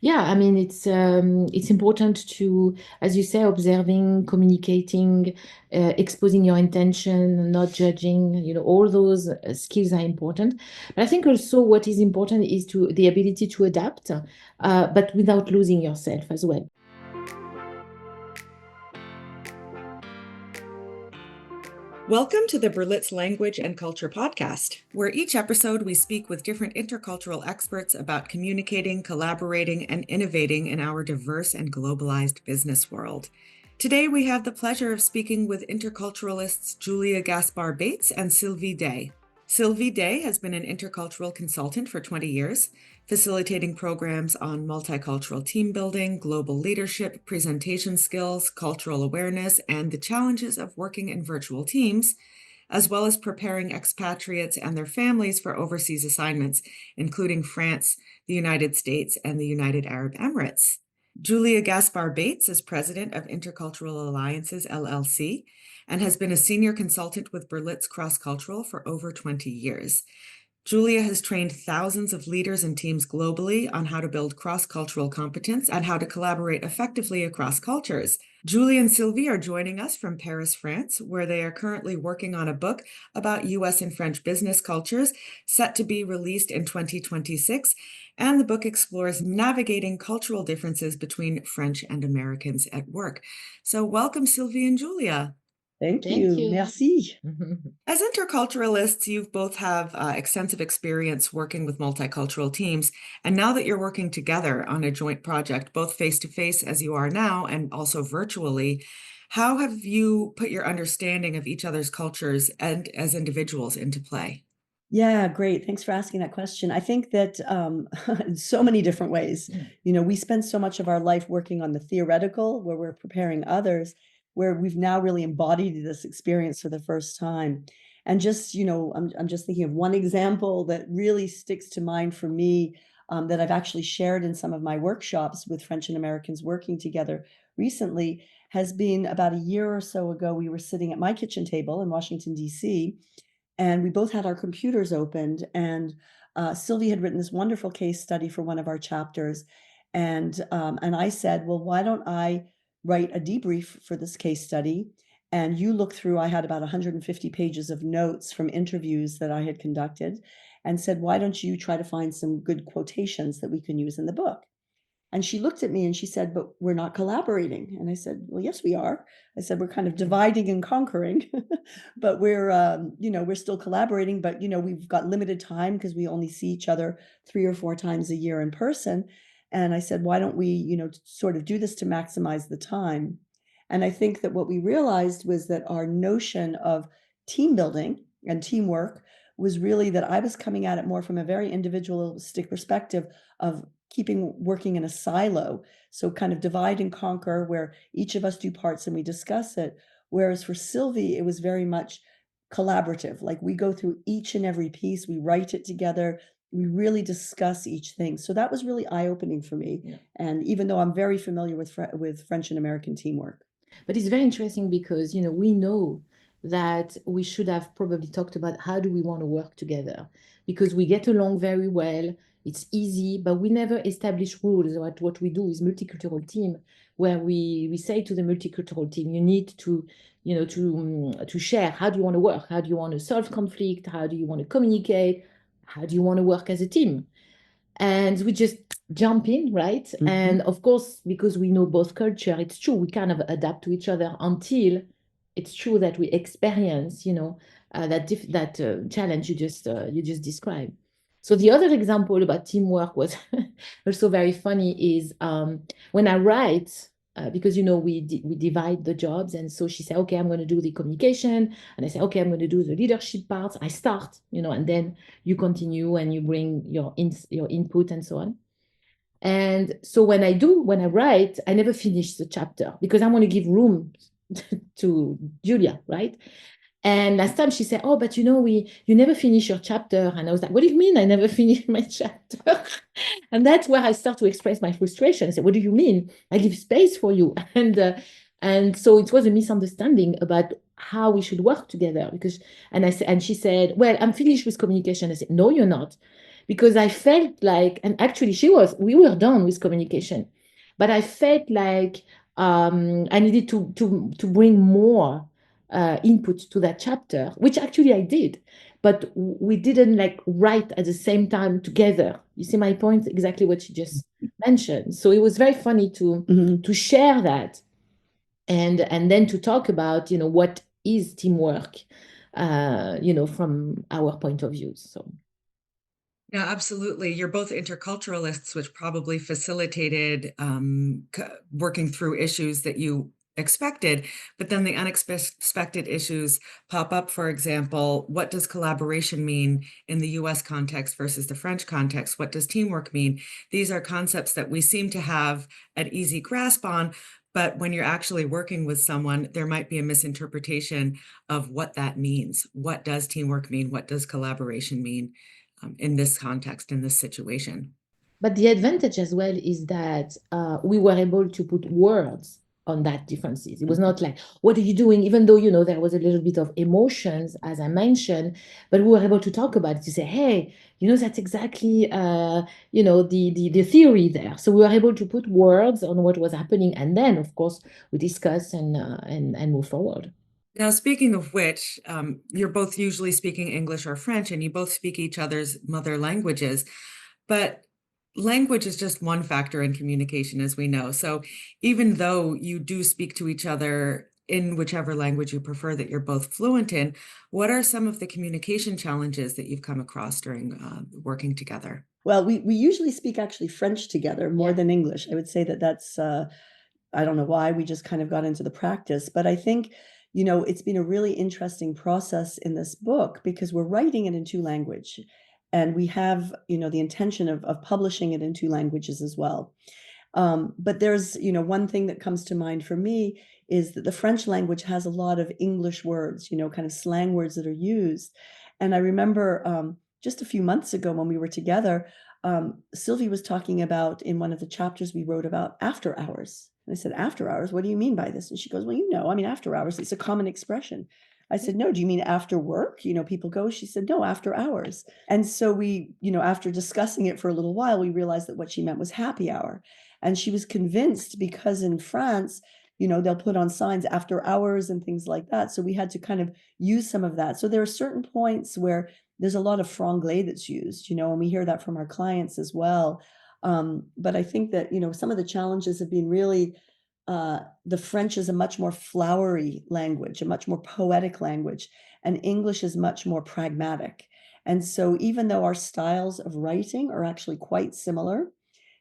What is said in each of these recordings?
Yeah, I mean it's important to, as you say, observing, communicating, exposing your intention, not judging. All those skills are important. But I think also what is important is to the ability to adapt, but without losing yourself as well. Welcome to the Berlitz Language and Culture Podcast, where each episode we speak with different intercultural experts about communicating, collaborating, and innovating in our diverse and globalized business world. Today we have the pleasure of speaking with interculturalists Julia Gaspar Bates and Sylvie Day. Sylvie Day has been an intercultural consultant for 20 years, facilitating programs on multicultural team building, global leadership, presentation skills, cultural awareness, and the challenges of working in virtual teams, as well as preparing expatriates and their families for overseas assignments, including France, the United States, and the United Arab Emirates. Julia Gaspar Bates is president of Intercultural Alliances, LLC, and has been a senior consultant with Berlitz Cross Cultural for over 20 years. Julia has trained thousands of leaders and teams globally on how to build cross-cultural competence and how to collaborate effectively across cultures. Julia and Sylvie are joining us from Paris, France, where they are currently working on a book about US and French business cultures set to be released in 2026. And the book explores navigating cultural differences between French and Americans at work. So welcome, Sylvie and Julia. Thank Thank you. you. Merci. As interculturalists, you both have extensive experience working with multicultural teams. And now that you're working together on a joint project, both face-to-face as you are now and also virtually, how have you put your understanding of each other's cultures and as individuals into play? Yeah, great. Thanks for asking that question. I think that in so many different ways, we spend so much of our life working on the theoretical, where we're preparing others, where we've now really embodied this experience for the first time. And just, I'm just thinking of one example that really sticks to mind for me, that I've actually shared in some of my workshops with French and Americans working together recently, has been about a year or so ago. We were sitting at my kitchen table in Washington, D.C., and we both had our computers opened, and Sylvie had written this wonderful case study for one of our chapters, and I said, well, why don't I write a debrief for this case study, and you look through. I had about 150 pages of notes from interviews that I had conducted, and said, why don't you try to find some good quotations that we can use in the book? And she looked at me and she said, but we're not collaborating. And I said, well, yes, we are. I said, we're kind of dividing and conquering, but we're still collaborating, but, we've got limited time because we only see each other 3 or 4 times a year in person. And I said, why don't we, sort of do this to maximize the time? And I think that what we realized was that our notion of team building and teamwork was really that I was coming at it more from a very individualistic perspective of working in a silo. So kind of divide and conquer, where each of us do parts and we discuss it. Whereas for Sylvie, it was very much collaborative. Like we go through each and every piece, we write it together, we really discuss each thing. So that was really eye-opening for me. Yeah. And even though I'm very familiar with French and American teamwork. But it's very interesting because, we know that we should have probably talked about how do we want to work together, because we get along very well. It's easy, but we never establish rules. What we do is multicultural team, where we say to the multicultural team, you need to share. How do you want to work? How do you want to solve conflict? How do you want to communicate? How do you want to work as a team? And we just jump in, right? Mhm. And of course, because we know both culture, it's true, we kind of adapt to each other until it's true that we experience, that challenge you just described. So the other example about teamwork was also very funny is when I write, because we divide the jobs, and so she said, okay, I'm going to do the communication, and I say, okay, I'm going to do the leadership part. I start, and then you continue and you bring your input and so on. And so when I write, I never finish the chapter because I want to give room to Julia, right? And last time she said, oh, but you never finish your chapter. And I was like, what do you mean I never finish my chapter? And that's where I start to express my frustration. I said, what do you mean? I leave space for you. And so it was a misunderstanding about how we should work together. And she said, well, I'm finished with communication. I said, no, you're not. because I felt like, and actually we were done with communication, but I felt like I needed to bring more input to that chapter, which actually I did, but we didn't like write at the same time together. You see my point? Exactly what you just mentioned. So it was very funny to share that, and then to talk about, what is teamwork, from our point of view. So Yeah, absolutely. You're both interculturalists, which probably facilitated working through issues that you expected, but then the unexpected issues pop up. For example, what does collaboration mean in the US context versus the French context? What does teamwork mean? These are concepts that we seem to have an easy grasp on, but when you're actually working with someone, there might be a misinterpretation of what that means. What does teamwork mean? What does collaboration mean? In this context, in this situation. but the advantage as well is that we were able to put words on that differences. It was not like, what are you doing? Even though, there was a little bit of emotions, as I mentioned, but we were able to talk about it, to say, hey, that's exactly, the theory there. So we were able to put words on what was happening. And then, of course, we discuss and move forward. Now, speaking of which, you're both usually speaking English or French, and you both speak each other's mother languages, but language is just one factor in communication, as we know. So even though you do speak to each other in whichever language you prefer that you're both fluent in, what are some of the communication challenges that you've come across during working together? Well, we usually speak actually French together more than English. I would say that's I don't know why, we just kind of got into the practice, but I think, it's been a really interesting process in this book because we're writing it in two language, and we have, the intention of publishing it in two languages as well. But there's, one thing that comes to mind for me is that the French language has a lot of English words, kind of slang words that are used. And I remember just a few months ago when we were together, Sylvie was talking about in one of the chapters we wrote about after hours. And I said, after hours, what do you mean by this? And she goes, well, I mean, after hours, it's a common expression. I said, no, do you mean after work? People go, she said, no, after hours. And so we, after discussing it for a little while, we realized that what she meant was happy hour. And she was convinced because in France, they'll put on signs after hours and things like that. So we had to kind of use some of that. So there are certain points where there's a lot of franglais that's used, and we hear that from our clients as well. But I think that, some of the challenges have been really, the French is a much more flowery language, a much more poetic language, and English is much more pragmatic. And so even though our styles of writing are actually quite similar,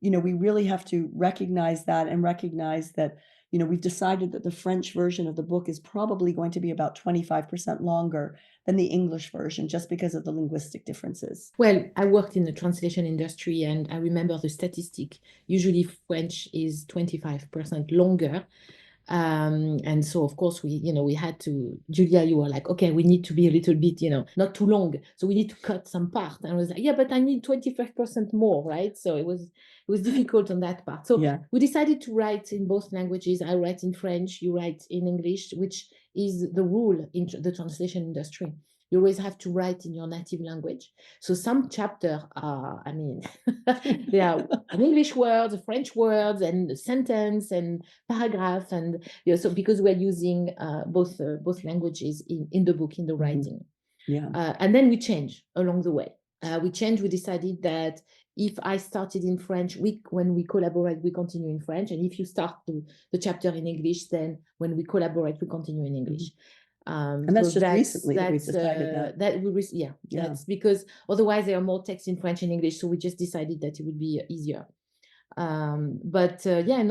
we really have to recognize that and recognize that, we've decided that the French version of the book is probably going to be about 25% longer than the English version, just because of the linguistic differences. Well, I worked in the translation industry, and I remember the statistic. Usually French is 25% longer. And so of course we had to, Julia, you were like, okay, we need to be a little bit, not too long. So we need to cut some part. And I was like, yeah, but I need 25% more, right? So it was difficult on that part. So we decided to write in both languages. I write in French, you write in English, which is the rule in the translation industry. You always have to write in your native language. So some chapter are, I mean, they are an English words, a French words, and a sentence and paragraph, and so because we're using both languages in the book, in the writing. And then we change along the way. We decided that if I started in French, when we collaborate, we continue in French, and if you start the chapter in English, then when we collaborate, we continue in English. And that's just recently that we decided that. That's because otherwise there are more texts in French and English, so we just decided that it would be easier. And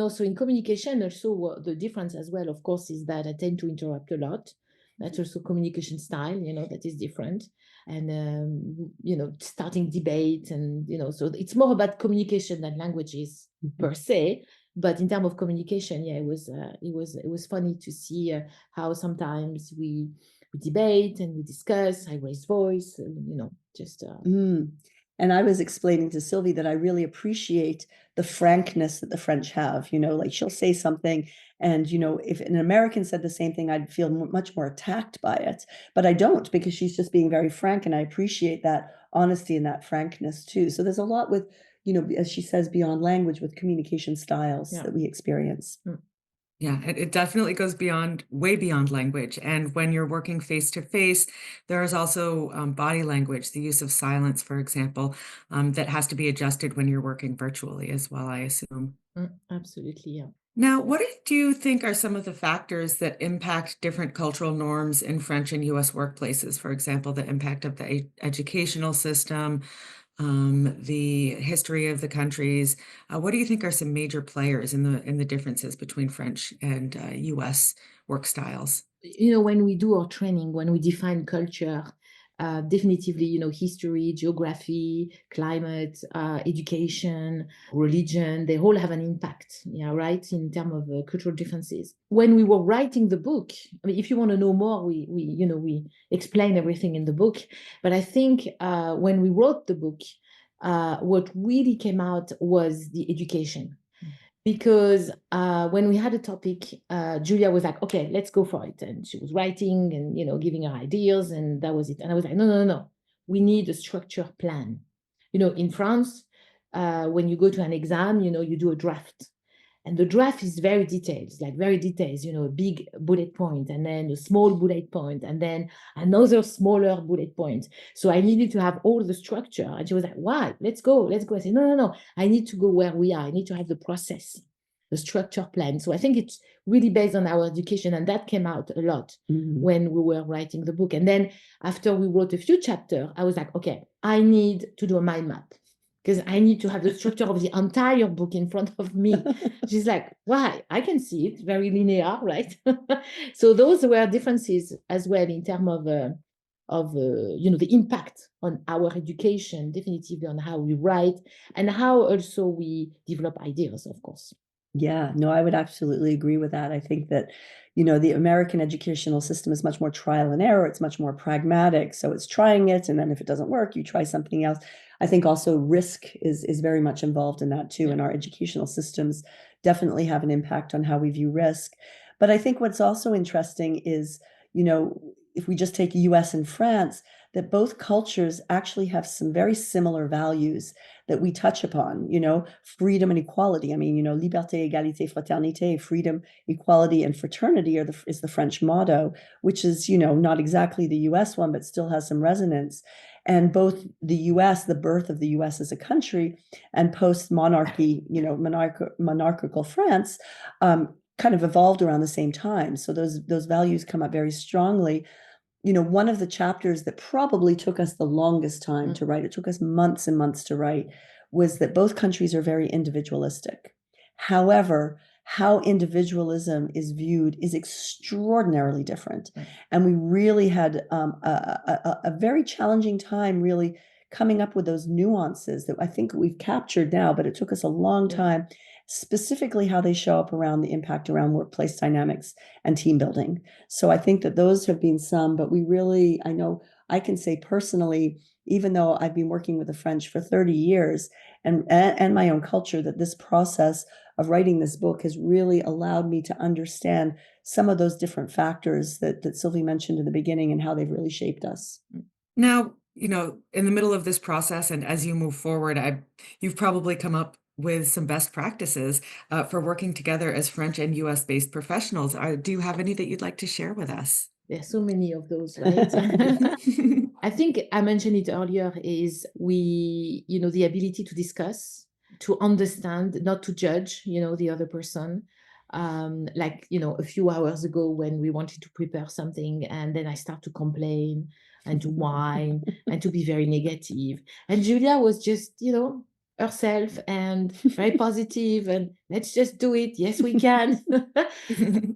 also in communication, also the difference as well, of course, is that I tend to interrupt a lot. That's also communication style, that is different. And, starting debate, and, so it's more about communication than languages per se. But in terms of communication, it was funny to see how sometimes we debate and we discuss. I raise voice, just. And I was explaining to Sylvie that I really appreciate the frankness that the French have. Like she'll say something, and if an American said the same thing, I'd feel much more attacked by it. But I don't, because she's just being very frank, and I appreciate that honesty and that frankness too. So there's a lot with, as she says, beyond language, with communication styles that we experience. Yeah, it definitely goes way beyond language. And when you're working face to face, there is also body language, the use of silence, for example, that has to be adjusted when you're working virtually as well, I assume. Absolutely, yeah. Now, what do you think are some of the factors that impact different cultural norms in French and US workplaces? For example, the impact of the educational system, the history of the countries. What do you think are some major players in the differences between French and US work styles? When we do our training, when we define culture, definitively, history, geography, climate, education, religion, they all have an impact, right, in terms of cultural differences. When we were writing the book, I mean, if you want to know more, we explain everything in the book. But I think when we wrote the book, what really came out was the education. Because when we had a topic, Julia was like, okay, let's go for it. And she was writing and, giving her ideas, and that was it. And I was like, no. We need a structured plan. In France, when you go to an exam, you do a draft. And the draft is very detailed, a big bullet point, and then a small bullet point, and then another smaller bullet point. So I needed to have all the structure. And she was like, why? Let's go. I said, no. I need to go where we are. I need to have the process, the structure plan. So I think it's really based on our education. And that came out a lot when we were writing the book. And then after we wrote a few chapters, I was like, okay, I need to do a mind map, because I need to have the structure of the entire book in front of me. She's like, why? I can see it, very linear, right? So those were differences as well in terms of the impact on our education, definitively on how we write and how also we develop ideas, of course. Yeah, no, I would absolutely agree with that. I think that, the American educational system is much more trial and error. It's much more pragmatic. So it's trying it, and then if it doesn't work, you try something else. I think also risk is very much involved in that too. And our educational systems definitely have an impact on how we view risk. But I think what's also interesting is, if we just take US and France, that both cultures actually have some very similar values that we touch upon, freedom and equality. I mean, liberté, égalité, fraternité, freedom, equality, and fraternity is the French motto, which is, not exactly the US one, but still has some resonance. And both the US, the birth of the US as a country, and post-monarchy, monarchical France, kind of evolved around the same time. So those values come up very strongly. One of the chapters that probably took us the longest time to write, it took us months and months to write, was that both countries are very individualistic. However, how individualism is viewed is extraordinarily different. And we really had a very challenging time really coming up with those nuances that I think we've captured now, but it took us a long time, specifically how they show up around the impact around workplace dynamics and team building. So I think that those have been some, but I know I can say personally, even though I've been working with the French for 30 years and my own culture, that this process of writing this book has really allowed me to understand some of those different factors that Sylvie mentioned in the beginning and how they've really shaped us. Now, in the middle of this process and as you move forward, you've probably come up with some best practices for working together as French and US-based professionals. Do you have any that you'd like to share with us? There's so many of those, right? I think I mentioned it earlier, is the ability to discuss, to understand, not to judge, the other person. A few hours ago when we wanted to prepare something, and then I start to complain and to whine and to be very negative. And Julia was just, herself and very positive, and let's just do it. Yes, we can.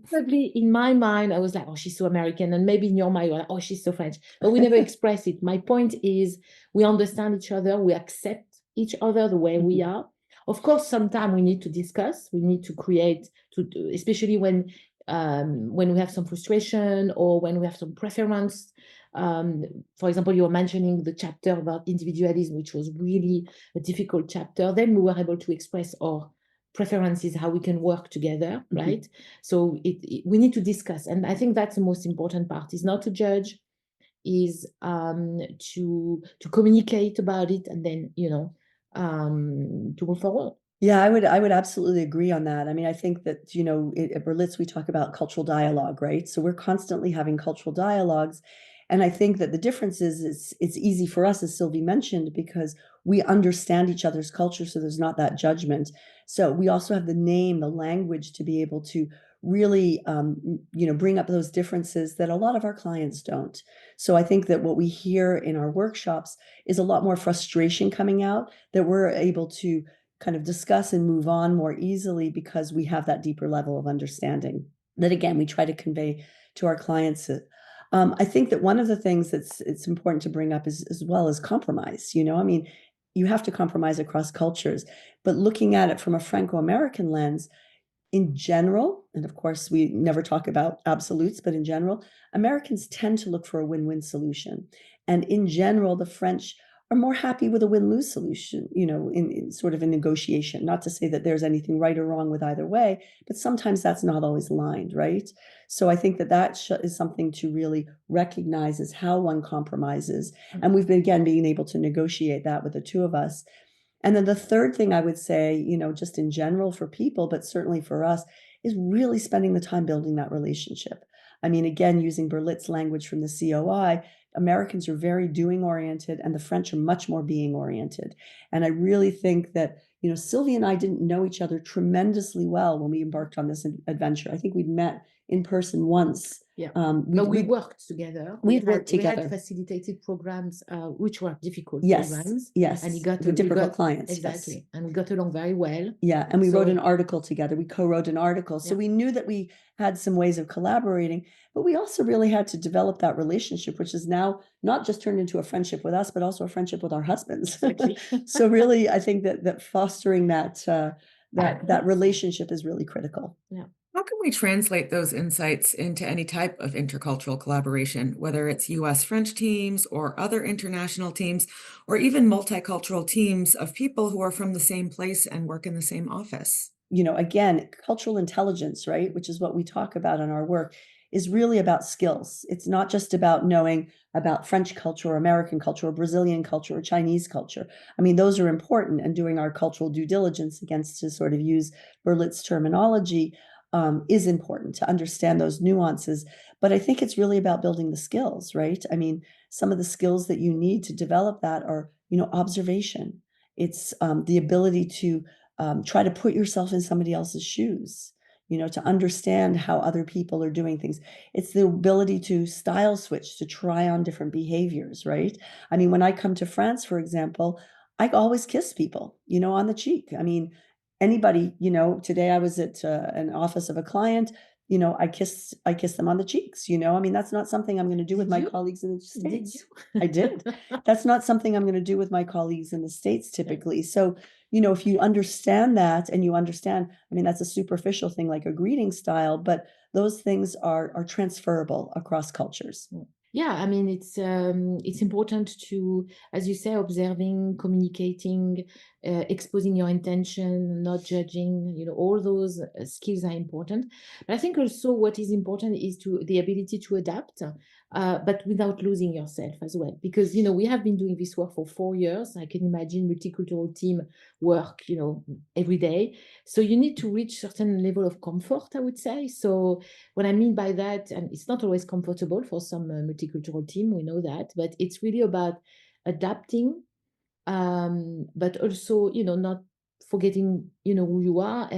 Probably in my mind, I was like, oh, she's so American. And maybe in your mind, you're like, oh, she's so French. But we never express it. My point is, we understand each other. We accept each other the way we are. Of course, sometimes we need to discuss. We need to create, especially when we have some frustration or when we have some preference. For example, you were mentioning the chapter about individualism, which was really a difficult chapter. Then we were able to express our preferences, how we can work together, right? So we need to discuss. And I think that's the most important part, is not to judge, is to communicate about it, and then, to move forward. Yeah, I would absolutely agree on that. I mean, I think that, at Berlitz, we talk about cultural dialogue, right? So we're constantly having cultural dialogues. And I think that the difference is it's easy for us, as Sylvie mentioned, because we understand each other's culture. So there's not that judgment. So we also have the name, the language to be able to really, bring up those differences that a lot of our clients don't. So I think that what we hear in our workshops is a lot more frustration coming out, that we're able to kind of discuss and move on more easily because we have that deeper level of understanding that, again, we try to convey to our clients. I think that one of the things it's important to bring up is as well as compromise. I mean, you have to compromise across cultures, but looking at it from a Franco-American lens, in general, and of course we never talk about absolutes, but in general, Americans tend to look for a win-win solution. And in general, the French are more happy with a win-lose solution, in sort of a negotiation. Not to say that there's anything right or wrong with either way, but sometimes that's not always aligned, right? So I think that is something to really recognize, is how one compromises. And we've been, again, being able to negotiate that with the two of us. And then the third thing I would say, just in general for people, but certainly for us, is really spending the time building that relationship. I mean, again, using Berlitz language from the COI, Americans are very doing oriented and the French are much more being oriented. And I really think that, Sylvie and I didn't know each other tremendously well when we embarked on this adventure. I think we'd met in person once. Yeah. But we worked together. We worked together. We had facilitated programs, which were difficult Yes, programs. yes. And with difficult clients. Exactly. Yes. And we got along very well. Yeah. And we wrote an article together. We co-wrote an article. So Yeah. we knew that we had some ways of collaborating, but we also really had to develop that relationship, which is now not just turned into a friendship with us, but also a friendship with our husbands. Exactly. So really, I think that fostering that relationship is really critical. Yeah. How can we translate those insights into any type of intercultural collaboration, whether it's US-French teams or other international teams, or even multicultural teams of people who are from the same place and work in the same office? Again, cultural intelligence, right, which is what we talk about in our work, is really about skills. It's not just about knowing about French culture or American culture or Brazilian culture or Chinese culture. I mean, those are important, and doing our cultural due diligence, against to sort of use Berlitz terminology, is important to understand those nuances. But I think it's really about building the skills, right? I mean, some of the skills that you need to develop that are, observation. It's the ability to try to put yourself in somebody else's shoes, to understand how other people are doing things. It's the ability to style switch, to try on different behaviors, right? I mean, when I come to France, for example, I always kiss people, on the cheek. I mean, anybody, today I was at an office of a client, I kiss them on the cheeks, I mean, that's not something I'm going to do with my colleagues in the States. I did. That's not something I'm going to do with my colleagues in the States typically. So, if you understand that, and you understand, I mean, that's a superficial thing like a greeting style, but those things are transferable across cultures. Yeah, I mean, it's important to, as you say, observing, communicating, exposing your intention, not judging, all those skills are important. But I think also what is important is the ability to adapt, but without losing yourself as well. Because, we have been doing this work for 4 years. I can imagine multicultural team work, every day. So you need to reach certain level of comfort, I would say. So what I mean by that, and it's not always comfortable for some multicultural team, we know that, but it's really about adapting, but also, not forgetting, who you are,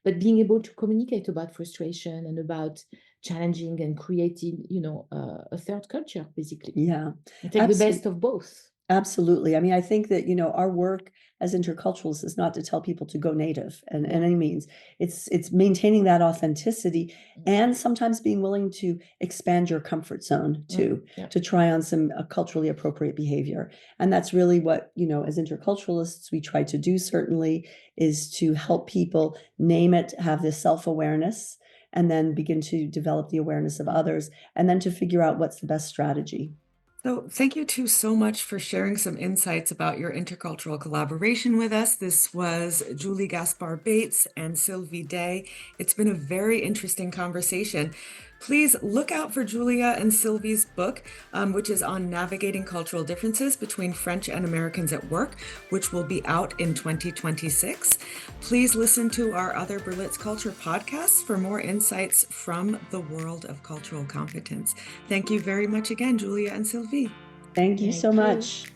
but being able to communicate about frustration and about challenging and creating, a third culture, basically. Yeah. And take the best of both. Absolutely. I mean, I think that, our work as interculturalists is not to tell people to go native in any means. It's maintaining that authenticity, and sometimes being willing to expand your comfort zone too, to try on some culturally appropriate behavior. And that's really what, as interculturalists, we try to do, certainly, is to help people name it, have this self-awareness, and then begin to develop the awareness of others, and then to figure out what's the best strategy. So thank you two so much for sharing some insights about your intercultural collaboration with us. This was Julie Gaspar Bates and Sylvie Day. It's been a very interesting conversation. Please look out for Julia and Sylvie's book, which is on navigating cultural differences between French and Americans at work, which will be out in 2026. Please listen to our other Berlitz Culture podcasts for more insights from the world of cultural competence. Thank you very much again, Julia and Sylvie. Thank you so much.